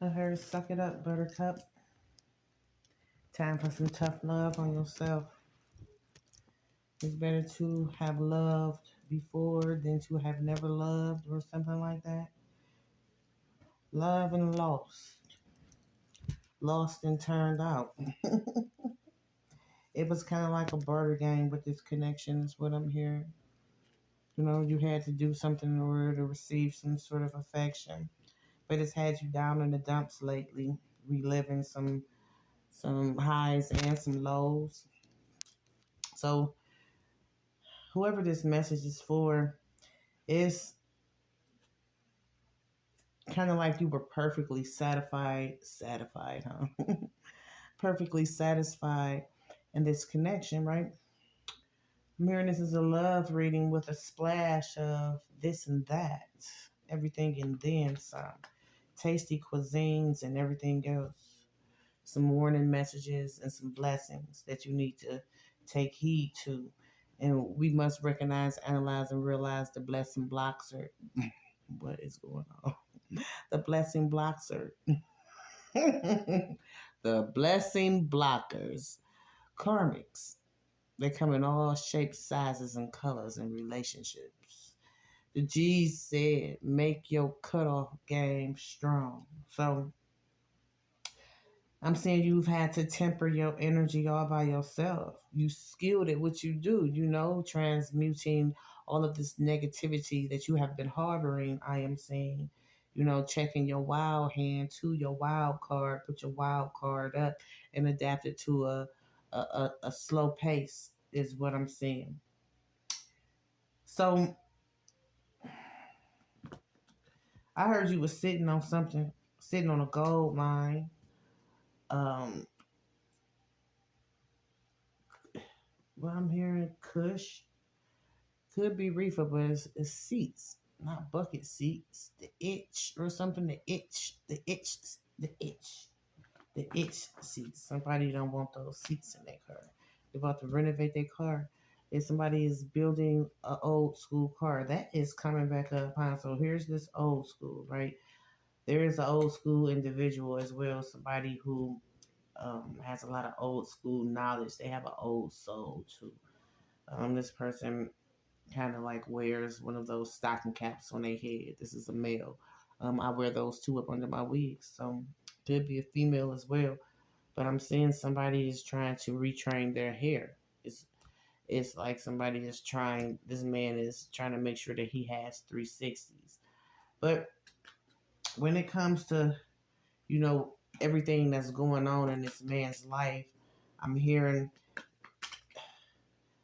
I heard suck it up, buttercup. Time for some tough love on yourself. It's better to have loved before than to have never loved or something like that. Love and lost. Lost and turned out. It was kind of like a barter game with this connection, is what I'm hearing. You know, you had to do something in order to receive some sort of affection. But it's had you down in the dumps lately, reliving some highs and some lows. So whoever this message is for is kind of like you were perfectly satisfied, huh? Perfectly satisfied in this connection, right? I'm hearing this is a love reading with a splash of this and that, everything and then some. Tasty cuisines and everything else. Some warning messages and some blessings that you need to take heed to. And we must recognize, analyze, and realize the blessing blocks are what is going on. The blessing blocks are the blessing blockers. Karmics. They come in all shapes, sizes, and colors in relationships. The G's said, make your cutoff game strong. So I'm saying you've had to temper your energy all by yourself. You skilled at what you do, transmuting all of this negativity that you have been harboring. I am saying, checking your wild hand to your wild card, put your wild card up and adapt it to a slow pace, is what I'm saying. So I heard you was sitting on something, sitting on a gold mine. Um, what I'm hearing, Kush. Could be reefer, but it's seats, not bucket seats. The itch or something. The itch seats. Somebody don't want those seats in their car. They're about to renovate their car. If somebody is building an old school car, that is coming back up. Huh? So here's this old school, right? There is an old school individual as well. Somebody who has a lot of old school knowledge. They have an old soul too. This person kind of like wears one of those stocking caps on their head. This is a male. I wear those two up under my wigs, so could be a female as well. But I'm seeing somebody is trying to retrain their hair. It's like somebody is trying. This man is trying to make sure that he has 360s. But when it comes to everything that's going on in this man's life, I'm hearing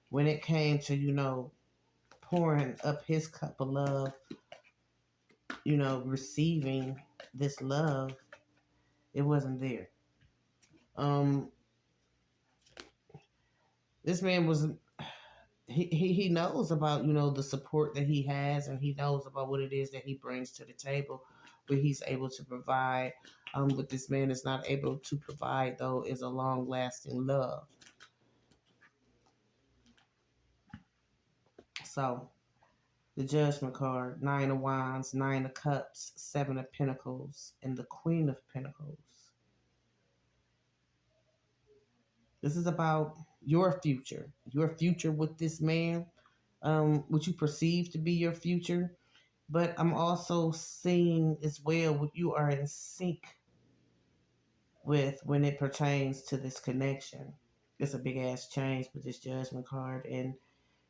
when it came to pouring up his cup of love, receiving this love, it wasn't there. Um, this man was he knows about the support that he has, and he knows about what it is that he brings to the table, what he's able to provide. What this man is not able to provide though is a long lasting love. So the Judgment card, Nine of Wands, Nine of Cups, Seven of Pentacles, and the Queen of Pentacles. This is about your future with this man, what you perceive to be your future. But I'm also seeing as well what you are in sync with when it pertains to this connection. It's a big ass change with this Judgment card, and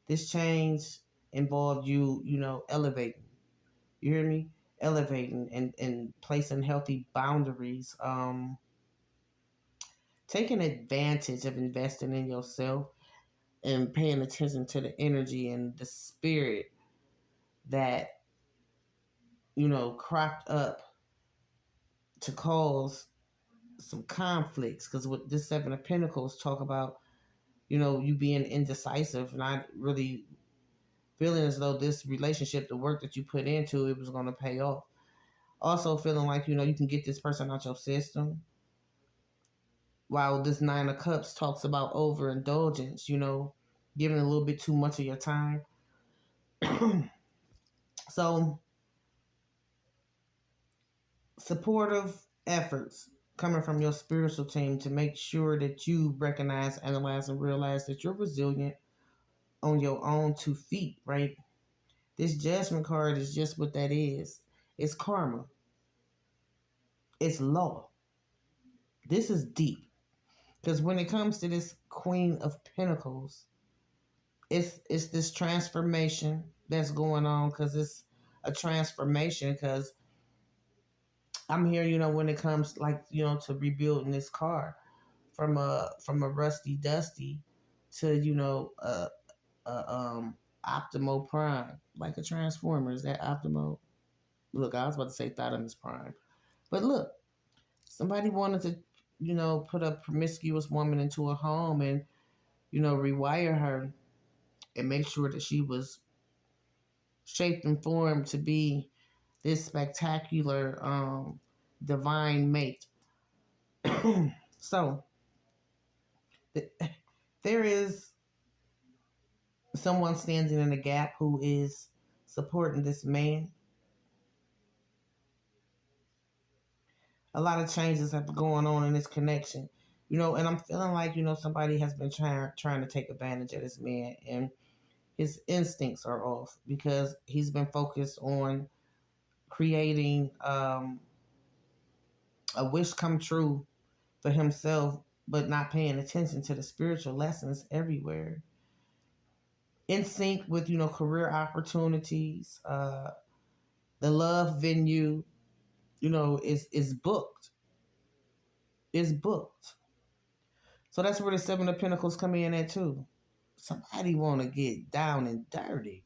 this change involved elevating. You hear me? Elevating and placing healthy boundaries. Taking advantage of investing in yourself and paying attention to the energy and the spirit that cropped up to cause some conflicts. Because what this Seven of Pentacles talk about, you being indecisive, not really feeling as though this relationship, the work that you put into it, was going to pay off. Also feeling like you can get this person out your system. While this Nine of Cups talks about overindulgence, giving a little bit too much of your time. So supportive, efforts coming from your spiritual team to make sure that you recognize, analyze, and realize that you're resilient on your own 2 feet, right? This judgment card is just what that is. It's karma. It's law. This is deep. Because when it comes to this Queen of Pentacles, it's this transformation that's going on, because it's a transformation. Because I'm here, when it comes, like, to rebuilding this car from a rusty dusty to, optimal prime, like a transformer. Is that optimal? Look, I was about to say Thottimus Prime, but look, somebody wanted to, put a promiscuous woman into a home and, rewire her and make sure that she was shaped and formed to be this spectacular, divine mate. So th- there is someone standing in the gap who is supporting this man. A lot of changes have been going on in this connection, and I'm feeling like, somebody has been trying to take advantage of this man, and his instincts are off because he's been focused on creating, a wish come true for himself, but not paying attention to the spiritual lessons everywhere. In sync with, career opportunities, the love venue, is booked. Is booked. So that's where the Seven of Pentacles come in at too. Somebody want to get down and dirty.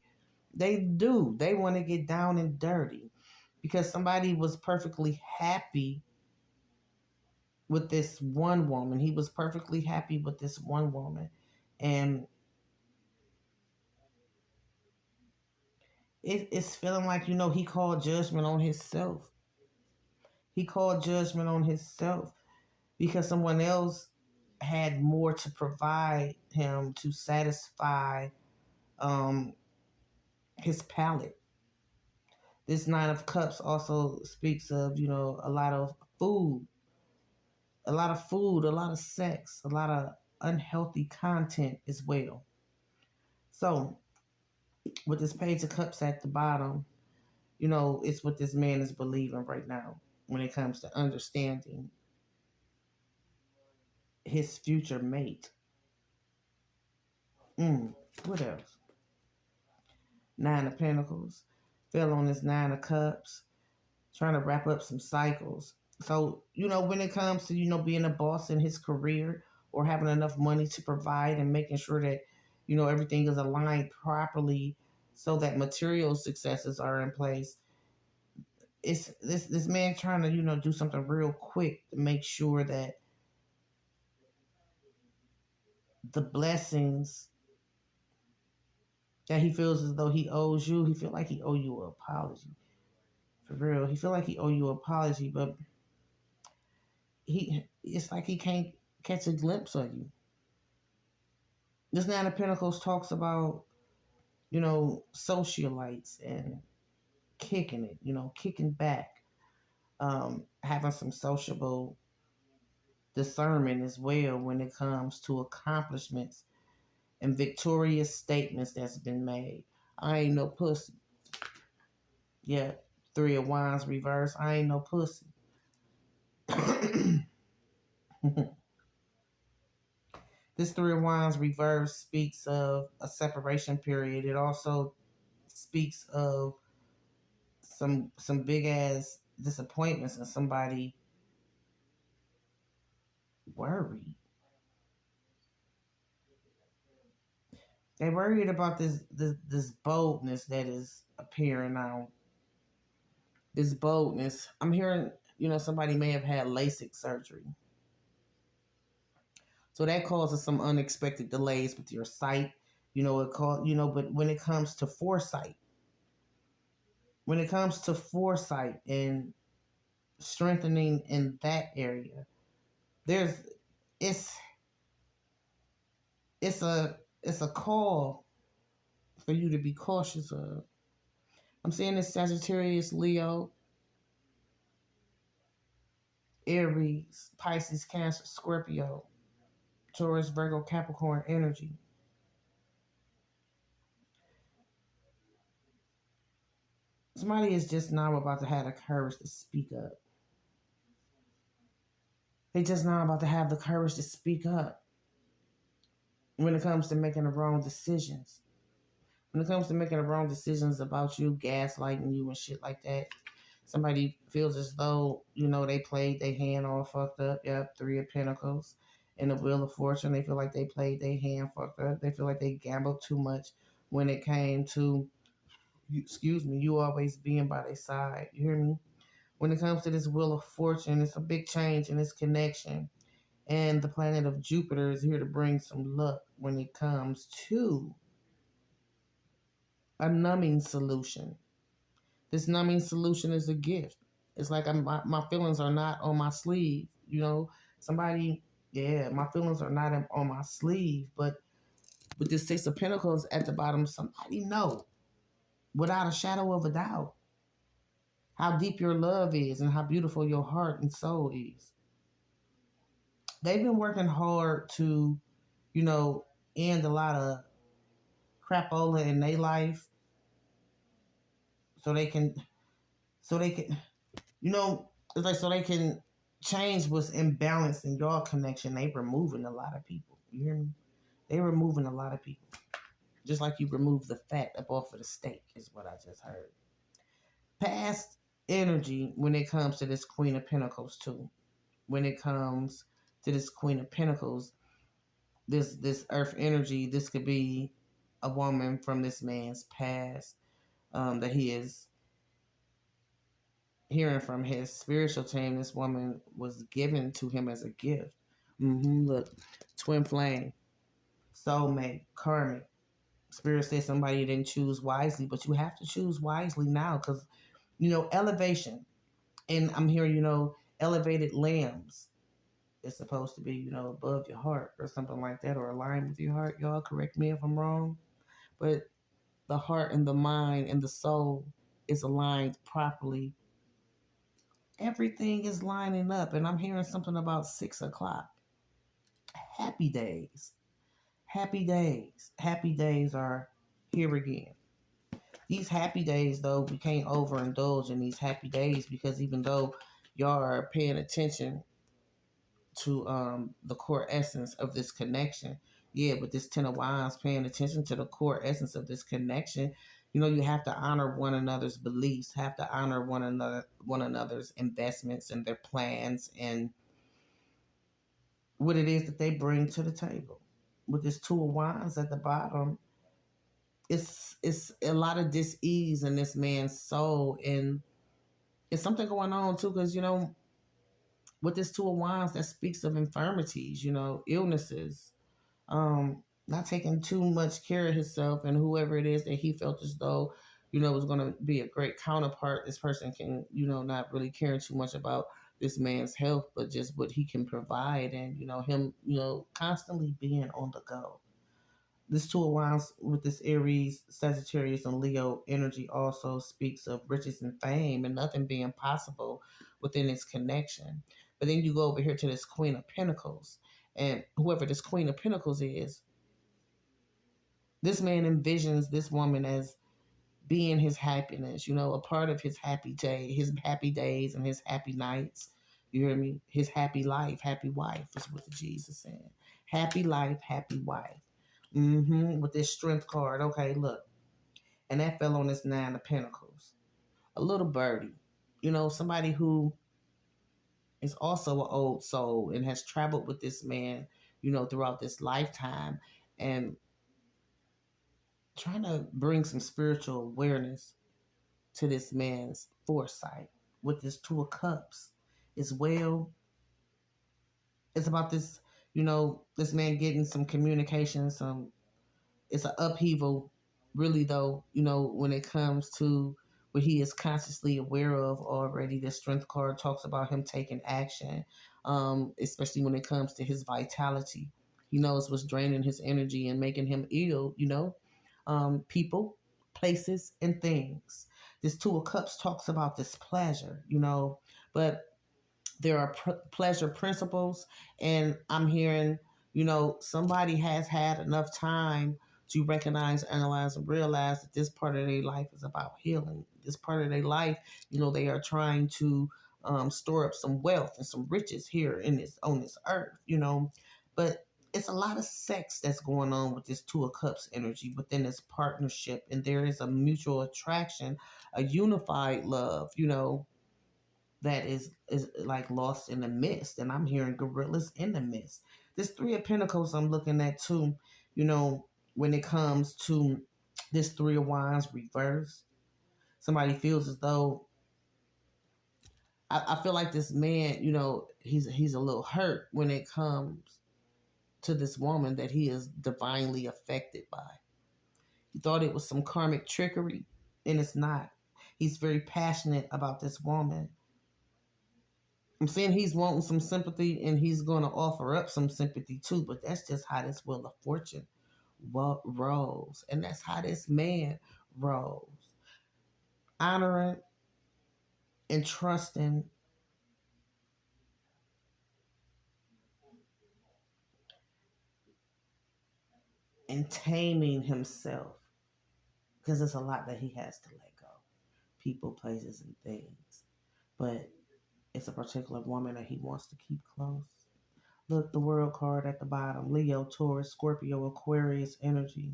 They do. They want to get down and dirty because somebody was perfectly happy with this one woman. He was perfectly happy with this one woman. And it's feeling like, he called judgment on himself. He called judgment on himself because someone else had more to provide him to satisfy, um, his palate. This Nine of Cups also speaks of, a lot of food, a lot of food, a lot of sex, a lot of unhealthy content as well. So, with this Page of Cups at the bottom, it's what this man is believing right now when it comes to understanding his future mate. What else? Nine of Pentacles. Fell on this Nine of Cups, trying to wrap up some cycles. So, when it comes to, being a boss in his career or having enough money to provide and making sure that, everything is aligned properly so that material successes are in place, it's this man trying to, do something real quick to make sure that the blessings that he feels as though he owes you, he feel like he owe you an apology. For real. He feel like he owe you an apology, but it's like he can't catch a glimpse of you. This Nine of Pentacles talks about, socialites and kicking it, kicking back, having some sociable discernment as well when it comes to accomplishments and victorious statements that's been made. I ain't no pussy. Yeah, Three of Wands reverse. I ain't no pussy. This Three of Wands reverse speaks of a separation period. It also speaks of some big ass disappointments and somebody worried. They worried about this boldness that is appearing now. This boldness. I'm hearing, somebody may have had LASIK surgery. So that causes some unexpected delays with your sight. But when it comes to foresight, and strengthening in that area, there's it's it's a call for you to be cautious of. I'm seeing this Sagittarius, Leo, Aries, Pisces, Cancer, Scorpio, Taurus, Virgo, Capricorn energy. Somebody is just now about to have the courage to speak up. They just now about to have the courage to speak up when it comes to making the wrong decisions. When it comes to making the wrong decisions about you, gaslighting you and shit like that. Somebody feels as though, they played their hand all fucked up. Yep, Three of Pentacles. And the Wheel of Fortune, they feel like they played their hand fucked up. They feel like they gambled too much when it came to, you always being by their side. You hear me? When it comes to this Wheel of Fortune, it's a big change in this connection. And the planet of Jupiter is here to bring some luck when it comes to a numbing solution. This numbing solution is a gift. It's like my feelings are not on my sleeve. Somebody, yeah, my feelings are not on my sleeve. But with this Six of Pentacles at the bottom, somebody know without a shadow of a doubt how deep your love is and how beautiful your heart and soul is. They've been working hard to, you know, end a lot of crapola in their life so they can, so they can, it's like so they can change what's imbalanced in your connection. They removing a lot of people. You hear me? They removing a lot of people. Just like you remove the fat up off of the steak is what I just heard. Past energy when it comes to this Queen of Pentacles too. When it comes to this Queen of Pentacles, this earth energy, this could be a woman from this man's past that he is hearing from his spiritual team. This woman was given to him as a gift. Look, twin flame, soulmate, karmic. Spirit says somebody didn't choose wisely, but you have to choose wisely now because, elevation. And I'm hearing, elevated lambs. It's supposed to be, above your heart or something like that, or aligned with your heart. Y'all correct me if I'm wrong. But the heart and the mind and the soul is aligned properly. Everything is lining up. And I'm hearing something about 6 o'clock. Happy days. Happy days. Happy days are here again. These happy days, though, we can't overindulge in these happy days because even though y'all are paying attention to the core essence of this connection, yeah, but this Ten of Wands paying attention to the core essence of this connection, you have to honor one another's beliefs, have to honor one another's investments and their plans and what it is that they bring to the table. With this Two of Wands at the bottom, it's a lot of dis-ease in this man's soul, and it's something going on too because with this Two of Wands that speaks of infirmities, illnesses, not taking too much care of himself, and whoever it is that he felt as though was going to be a great counterpart, this person can not really caring too much about this man's health but just what he can provide, and him constantly being on the go. This Two of Wands with this Aries, Sagittarius, and Leo energy also speaks of riches and fame and nothing being possible within its connection. But then you go over here to this Queen of Pentacles, and whoever this Queen of Pentacles is, this man envisions this woman as being his happiness, a part of his happy day, his happy days and his happy nights. You hear me? His happy life, happy wife is what Jesus said. Happy life, happy wife. With this strength card. Okay, look. And that fell on this Nine of Pentacles. A little birdie. Somebody who is also an old soul and has traveled with this man, throughout this lifetime and trying to bring some spiritual awareness to this man's foresight with this Two of Cups as well. It's about this, this man getting some communication, it's an upheaval, really, though, when it comes to what he is consciously aware of already. The strength card talks about him taking action, especially when it comes to his vitality. He knows what's draining his energy and making him ill, people, places, and things. This Two of Cups talks about this pleasure, but There are pleasure principles, and I'm hearing, somebody has had enough time to recognize, analyze, and realize that this part of their life is about healing. This part of their life, they are trying to store up some wealth and some riches here in this on this earth, but it's a lot of sex that's going on with this Two of Cups energy within this partnership, and there is a mutual attraction, a unified love, that is like lost in the mist. And I'm hearing gorillas in the mist. This Three of Pentacles I'm looking at too, you know, when it comes to this Three of Wands reversed. Somebody feels as though I feel like this man, he's a little hurt when it comes to this woman that he is divinely affected by. He thought it was some karmic trickery, and it's not. He's very passionate about this woman. I'm saying he's wanting some sympathy, and he's going to offer up some sympathy too, but that's just how this Wheel of Fortune rolls. And that's how this man rolls. Honoring and trusting and taming himself, because it's a lot that he has to let go. People, places, and things. But it's a particular woman that he wants to keep close. Look, the World card at the bottom. Leo, Taurus, Scorpio, Aquarius energy.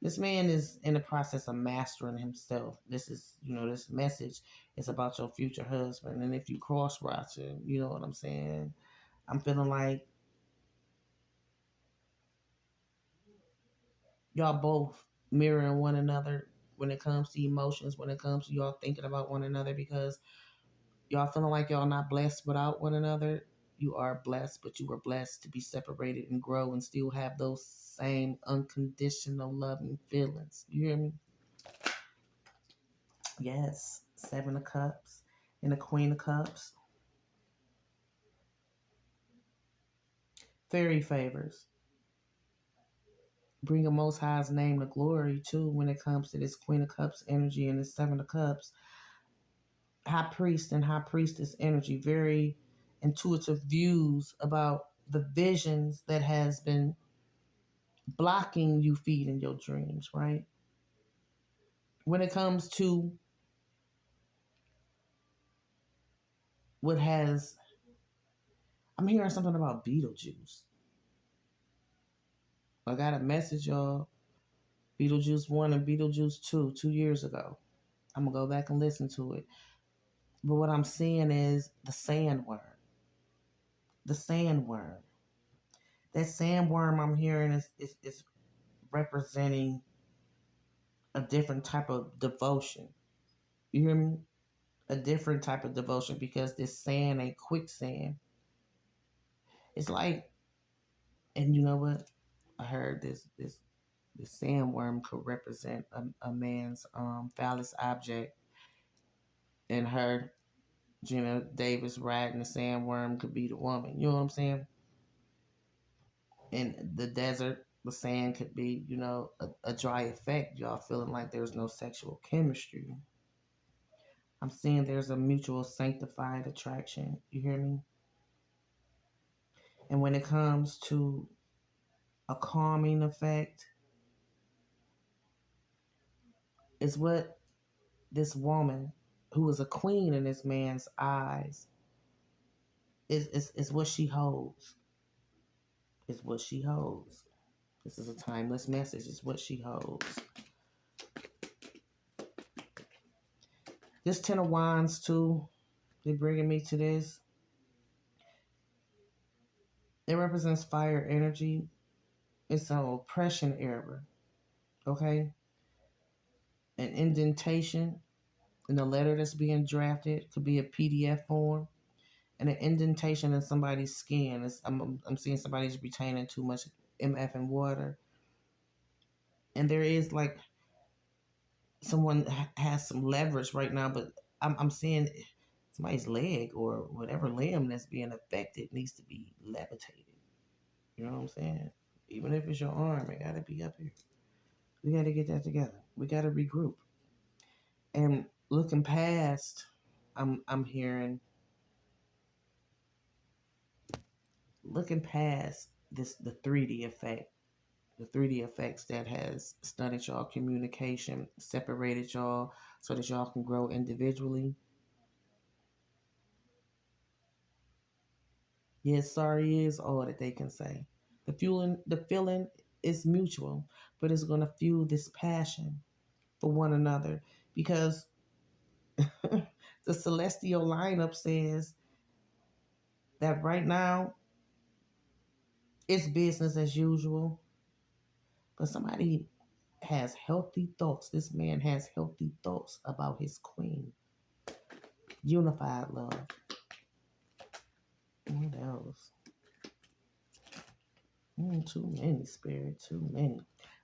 This man is in the process of mastering himself. This is, this message is about your future husband. And if you cross watching, you know what I'm saying? I'm feeling like y'all both mirroring one another when it comes to emotions, when it comes to y'all thinking about one another, because y'all feeling like y'all not blessed without one another. You are blessed, but you were blessed to be separated and grow and still have those same unconditional loving feelings. You hear me? Yes. Seven of Cups and the Queen of Cups. Fairy favors. Bring a Most High's name to glory too when it comes to this Queen of Cups energy and this Seven of Cups. High Priest and High Priestess energy. Very intuitive views about the visions that has been blocking you feeding your dreams, right? When it comes to what has, I'm hearing something about Beetlejuice. I got a message, y'all. Beetlejuice 1 and Beetlejuice 2, 2 years ago. I'm going to go back and listen to it. But what I'm seeing is the sandworm. The sandworm. That sandworm I'm hearing is representing a different type of devotion. You hear me? A different type of devotion, because this sand ain't quicksand. It's like, and you know what? I heard this sandworm could represent a man's phallus object, and her, Gina Davis riding the sandworm could be the woman. You know what I'm saying? In the desert, the sand could be, a dry effect. Y'all feeling like there's no sexual chemistry. I'm seeing there's a mutual sanctified attraction. You hear me? And when it comes to a calming effect, it's what this woman, who is a queen in this man's eyes, is what she holds. Is what she holds. This is a timeless message. It's what she holds. This Ten of Wands too, they're bringing me to this. It represents fire energy. It's an oppression error. Okay? An indentation in the letter that's being drafted could be a PDF form. And an indentation in somebody's skin. I'm seeing somebody's retaining too much MF and water. And there is like someone has some leverage right now, but I'm seeing somebody's leg or whatever limb that's being affected needs to be levitated. You know what I'm saying? Even if it's your arm, it gotta be up here. We gotta get that together. We gotta regroup. And looking past, I'm hearing looking past this, the 3D effect, the 3D effects that has stunted y'all communication, separated y'all so that y'all can grow individually. Yes, sorry is all that they can say. The feeling is mutual, but it's gonna fuel this passion for one another because the celestial lineup says that right now it's business as usual, but somebody has healthy thoughts. This man has healthy thoughts about his queen. Unified love. What else? Too many, spirit, too many.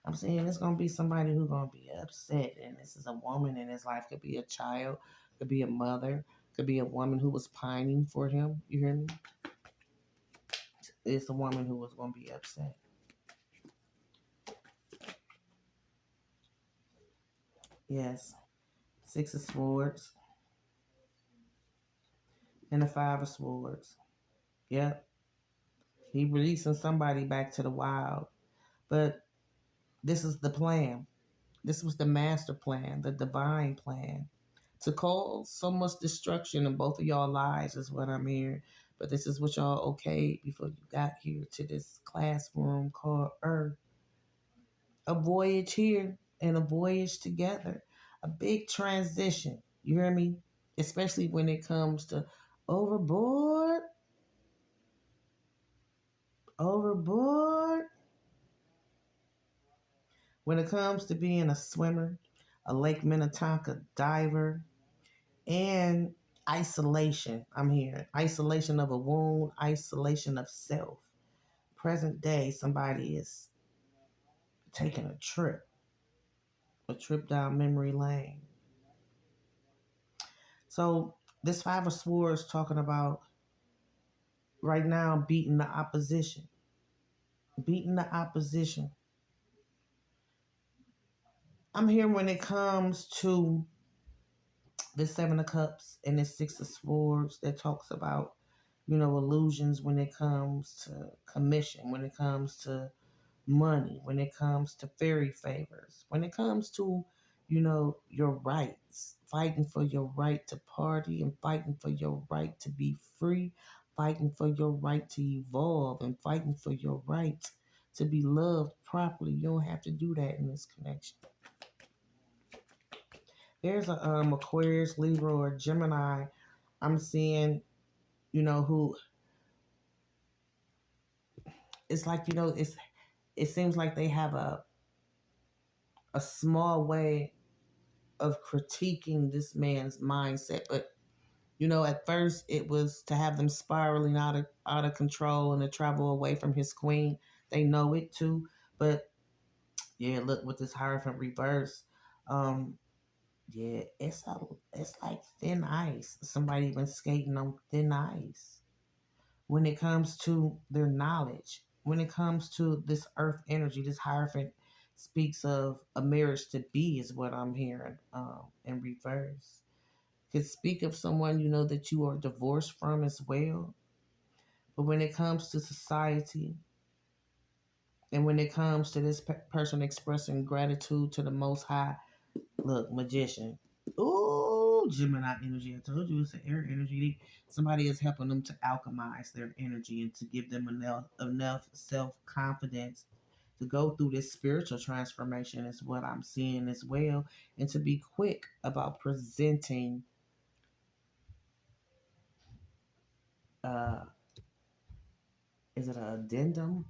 I'm saying it's gonna be somebody who's gonna be upset, and this is a woman in his life. Could be a child, could be a mother, could be a woman who was pining for him. You hear me? It's a woman who was gonna be upset. Yes, Six of Swords and the Five of Swords. Yep, he releasing somebody back to the wild, but this is the plan. This was the master plan, the divine plan, to cause so much destruction in both of y'all lives is what I'm hearing. But this is what y'all okayed before you got here to this classroom called Earth. A voyage here and a voyage together. A big transition. You hear me? Especially when it comes to overboard, overboard. When it comes to being a swimmer, a Lake Minnetonka diver, and isolation. I'm hearing isolation of a wound, isolation of self. Present day, somebody is taking a trip down memory lane. So this Five of Swords talking about right now beating the opposition, beating the opposition. I'm hearing when it comes to the Seven of Cups and the Six of Swords that talks about, illusions when it comes to commission, when it comes to money, when it comes to fairy favors, when it comes to, your rights, fighting for your right to party and fighting for your right to be free, fighting for your right to evolve and fighting for your right to be loved properly. You don't have to do that in this connection. There's a Aquarius, Libra, or Gemini. I'm seeing, who it's like, it seems like they have a small way of critiquing this man's mindset. But at first it was to have them spiraling out of control and to travel away from his queen. They know it too. But yeah, look with this Hierophant reverse. Um, yeah, it's like thin ice. Somebody been skating on thin ice when it comes to their knowledge. When it comes to this earth energy, this Hierophant speaks of a marriage to be is what I'm hearing in reverse. Could speak of someone that you are divorced from as well. But when it comes to society and when it comes to this person expressing gratitude to the Most High, look, magician. Ooh, Gemini energy. I told you it's an air energy. Somebody is helping them to alchemize their energy and to give them enough self confidence to go through this spiritual transformation is what I'm seeing as well, and to be quick about presenting uh is it an addendum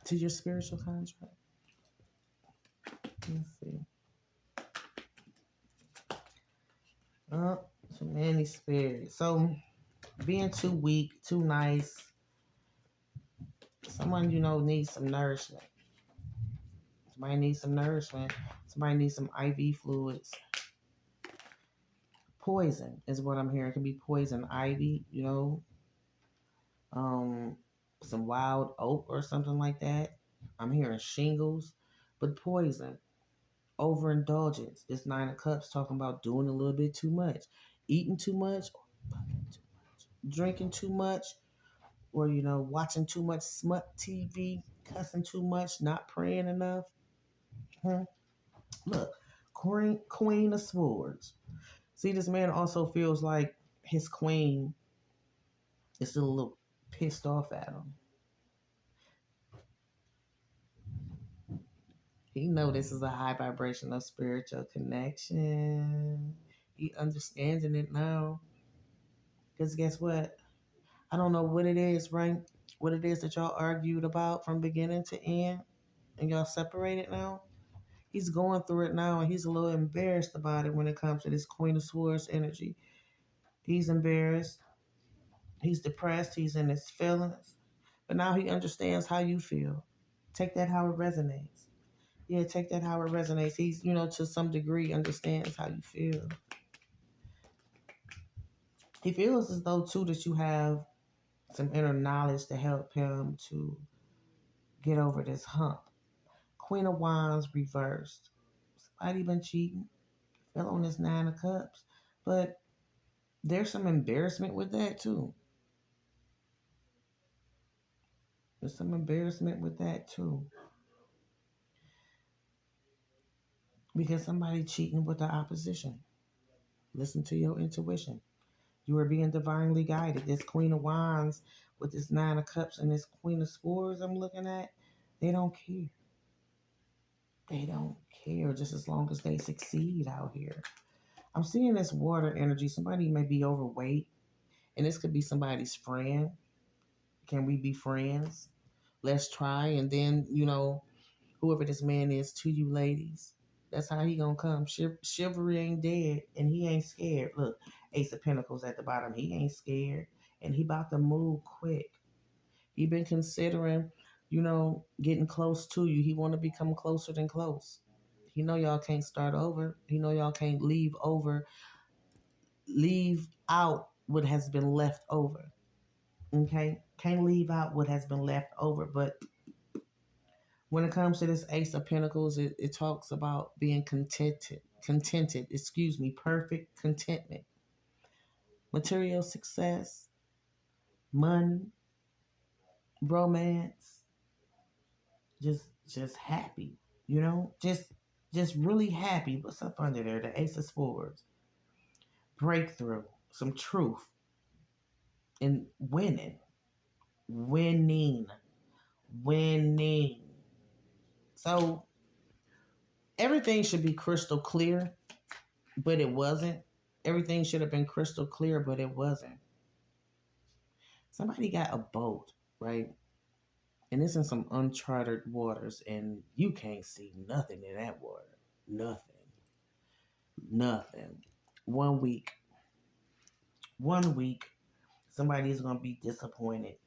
to your spiritual contract? Let's see. Oh, too many spirits. So being too weak, too nice, someone needs some nourishment. Somebody needs some nourishment. Somebody needs some IV fluids. Poison is what I'm hearing. It could be poison ivy, um, some wild oak or something like that. I'm hearing shingles, but poison, overindulgence. This Nine of Cups talking about doing a little bit too much, eating too much, drinking too much, or watching too much smut TV, cussing too much, not praying enough. Hmm. Look, Queen of Swords. See, this man also feels like his queen is still a little pissed off at him. He know this is a high vibrational spiritual connection. He understanding it now. Because guess what? I don't know what it is, right? What it is that y'all argued about from beginning to end and y'all separated now. He's going through it now and he's a little embarrassed about it when it comes to this Queen of Swords energy. He's embarrassed. He's depressed. He's in his feelings. But now he understands how you feel. Take that how it resonates. Yeah, take that how it resonates. He's, to some degree understands how you feel. He feels as though, too, that you have some inner knowledge to help him to get over this hump. Queen of Wands reversed. Somebody been cheating. Fell on this Nine of Cups. But there's some embarrassment with that, too. There's some embarrassment with that, too. Because somebody cheating with the opposition. Listen to your intuition. You are being divinely guided. This Queen of Wands with this Nine of Cups and this Queen of Swords I'm looking at, they don't care. They don't care just as long as they succeed out here. I'm seeing this water energy. Somebody may be overweight, and this could be somebody's friend. Can we be friends? Let's try. And then, whoever this man is to you ladies, that's how he gonna come. Chivalry ain't dead, and he ain't scared. Look, Ace of Pentacles at the bottom. He ain't scared, and he about to move quick. He been considering, getting close to you. He want to become closer than close. He know y'all can't start over. He know y'all can't leave out what has been left over. Okay, can't leave out what has been left over, but when it comes to this Ace of Pentacles, it talks about being contented, perfect contentment, material success, money, romance, just happy, just really happy. What's up under there? The Ace of Swords. Breakthrough, some truth, and winning, winning. So everything should be crystal clear, but it wasn't. Everything should have been crystal clear, but it wasn't. Somebody got a boat, right? And it's in some uncharted waters, and you can't see nothing in that water. Nothing. Nothing. 1 week. 1 week. Somebody's going to be disappointed,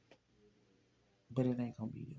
but it ain't going to be you.